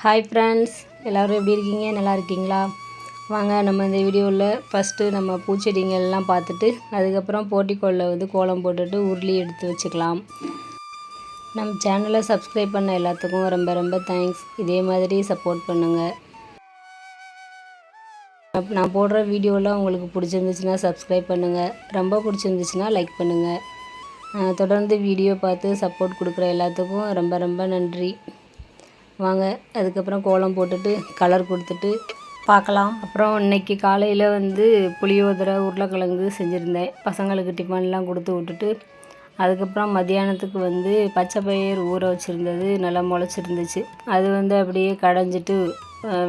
Hi friends, எல்லோரும் எப்படி இருக்கீங்க? நல்லா இருக்கீங்களா? வாங்க நம்ம இந்த வீடியோவில் ஃபஸ்ட்டு நம்ம பூச்செடிங்கள்லாம் பார்த்துட்டு அதுக்கப்புறம் போர்ட்டிக்கோலில் கோலம் போட்டுட்டு உருளி எடுத்து வச்சுக்கலாம். நம்ம சேனலை சப்ஸ்கிரைப் பண்ண எல்லாத்துக்கும் ரொம்ப ரொம்ப தேங்க்ஸ். இதே மாதிரி சப்போர்ட் பண்ணுங்கள். நான் போடுற வீடியோலாம் உங்களுக்கு பிடிச்சிருந்துச்சுன்னா சப்ஸ்கிரைப் பண்ணுங்கள். ரொம்ப பிடிச்சிருந்துச்சுன்னா லைக் பண்ணுங்கள். தொடர்ந்து வீடியோ பார்த்து சப்போர்ட் கொடுக்குற எல்லாத்துக்கும் ரொம்ப ரொம்ப நன்றி. வாங்க அதுக்கப்புறம் கோலம் போட்டுட்டு கலர் கொடுத்துட்டு பார்க்கலாம். அப்புறம் இன்றைக்கி காலையில் புளியோதரை உருளைக்கிழங்கு செஞ்சுருந்தேன். பசங்களுக்கு டிஃபன்லாம் கொடுத்து விட்டுட்டு அதுக்கப்புறம் மத்தியானத்துக்கு பச்சை பயிர் ஊற வச்சுருந்தது நல்லா முளைச்சிருந்துச்சு. அது அப்படியே கடைஞ்சிட்டு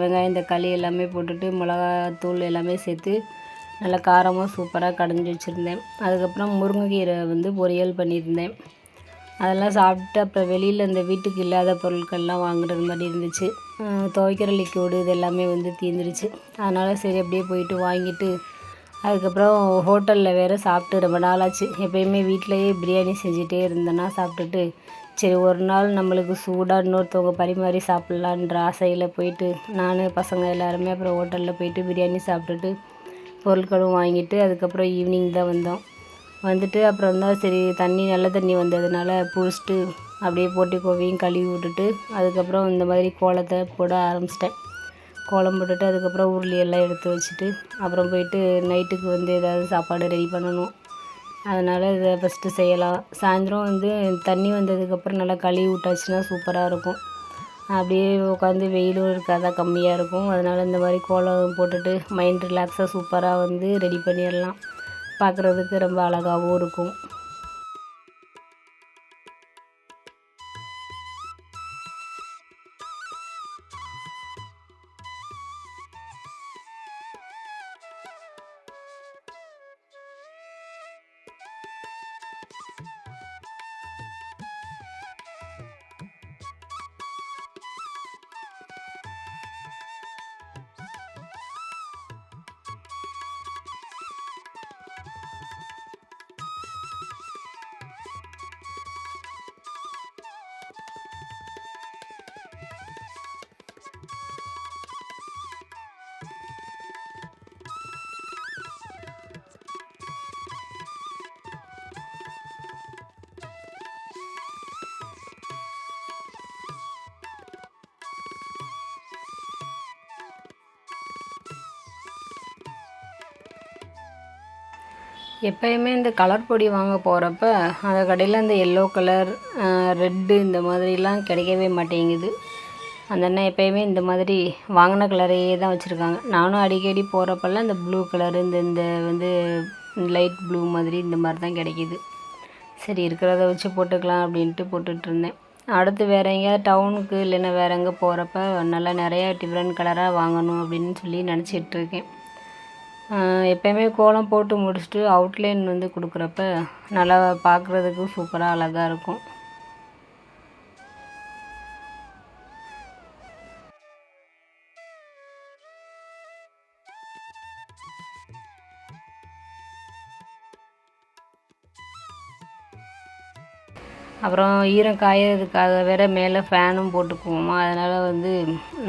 வெங்காயம் தக்காளி எல்லாமே போட்டுட்டு மிளகாத்தூள் எல்லாமே சேர்த்து நல்லா காரமாக சூப்பராக கடைஞ்சி வச்சுருந்தேன். அதுக்கப்புறம் முருங்கைக்கீரை பொரியல் பண்ணியிருந்தேன். அதெல்லாம் சாப்பிட்டு அப்புறம் வெளியில் இந்த வீட்டுக்கு இல்லாத பொருட்கள்லாம் வாங்குறது மாதிரி இருந்துச்சு. துவைக்கிற லிக்விடு இது எல்லாமே தீர்ந்துருச்சு. அதனால் சரி அப்படியே போயிட்டு வாங்கிட்டு அதுக்கப்புறம் ஹோட்டலில் வேறு சாப்பிட்டு ரொம்ப நாளாச்சு. எப்போயுமே வீட்டிலையே பிரியாணி செஞ்சுட்டே இருந்தேன்னா சாப்பிட்டுட்டு சரி ஒரு நாள் நம்மளுக்கு சூடாக இன்னொருத்தவங்க பரிமாறி சாப்பிட்லான்ற ஆசையில் போயிட்டு நான் பசங்க எல்லாருமே அப்புறம் ஹோட்டலில் போயிட்டு பிரியாணி சாப்பிட்டுட்டு பொருட்களும் வாங்கிட்டு அதுக்கப்புறம் ஈவினிங் தான் வந்துட்டு அப்புறம் தான் சரி நல்ல தண்ணி வந்ததுனால குளிச்சுட்டு அப்படியே போர்ட்டிக்கோவையும் கழுவி விட்டுட்டு அதுக்கப்புறம் இந்த மாதிரி கோலத்தை போட ஆரம்பிச்சிட்டேன். கோலம் போட்டுட்டு அதுக்கப்புறம் உருளி எல்லாம் எடுத்து வச்சுட்டு அப்புறம் போயிட்டு நைட்டுக்கு ஏதாவது சாப்பாடு ரெடி பண்ணணும். அதனால் இதை ஃபஸ்ட்டு செய்யலாம். சாயந்தரம் தண்ணி வந்ததுக்கப்புறம் நல்லா கழுவி விட்டாச்சுன்னா சூப்பராக இருக்கும். அப்படியே உட்காந்து வெயிலும் இருக்காதா கம்மியாக இருக்கும். அதனால் இந்த மாதிரி கோலம் போட்டுட்டு மைண்ட் ரிலாக்ஸாக சூப்பராக ரெடி பண்ணிடலாம். பார்க்குறதுக்கு ரொம்ப அழகாகவும் இருக்கும். எப்போயுமே இந்த கலர் பொடி வாங்க போகிறப்ப அந்த கடையில் இந்த எல்லோ கலர் ரெட்டு இந்த மாதிரிலாம் கிடைக்கவே மாட்டேங்குது. அந்த அண்ணன் எப்போயுமே இந்த மாதிரி வாங்கின கலரையே தான் வச்சுருக்காங்க. நானும் அடிக்கடி போகிறப்பெல்லாம் இந்த ப்ளூ கலரு இந்த லைட் ப்ளூ மாதிரி இந்த மாதிரி தான் கிடைக்கிது. சரி இருக்கிறத வச்சு போட்டுக்கலாம் அப்படின்ட்டு போட்டுட்ருந்தேன். அடுத்து வேறு எங்கேயாவது டவுனுக்கு இல்லைன்னா வேறு எங்கே போகிறப்ப நல்லா நிறையா டிஃப்ரெண்ட் கலராக வாங்கணும் அப்படின்னு சொல்லி நினச்சிட்ருக்கேன். எப்போயுமே கோலம் போட்டு முடிச்சுட்டு அவுட்லைன் கொடுக்குறப்ப நல்லா பார்க்குறதுக்கு சூப்பராக அழகாக இருக்கும். அப்புறம் ஈரம் காயறதுக்காக வேறு மேலே ஃபேனும் போட்டுக்குவோமா, அதனால்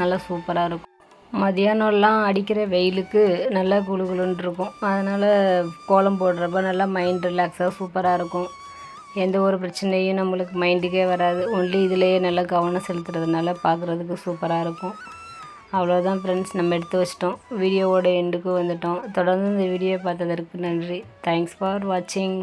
நல்லா சூப்பராக இருக்கும். மதியானம்லாம் அடிக்கிற வெயிலுக்கு நல்லா குளுகுளுன்னு இருக்கும். அதனால் கோலம் போடுறப்ப நல்லா மைண்ட் ரிலாக்ஸாக சூப்பராக இருக்கும். எந்த ஒரு பிரச்சனையும் நம்மளுக்கு மைண்டுக்கே வராது. ஒன்லி இதிலேயே நல்லா கவனம் செலுத்துறதுனால பார்க்குறதுக்கு சூப்பராக இருக்கும். அவ்வளோதான் ஃப்ரெண்ட்ஸ், நம்ம எடுத்து வச்சிட்டோம். வீடியோவோட எண்டுக்கு வந்துட்டோம். தொடர்ந்து இந்த வீடியோ பார்த்ததற்கு நன்றி. தேங்க்ஸ் ஃபார் வாட்சிங்.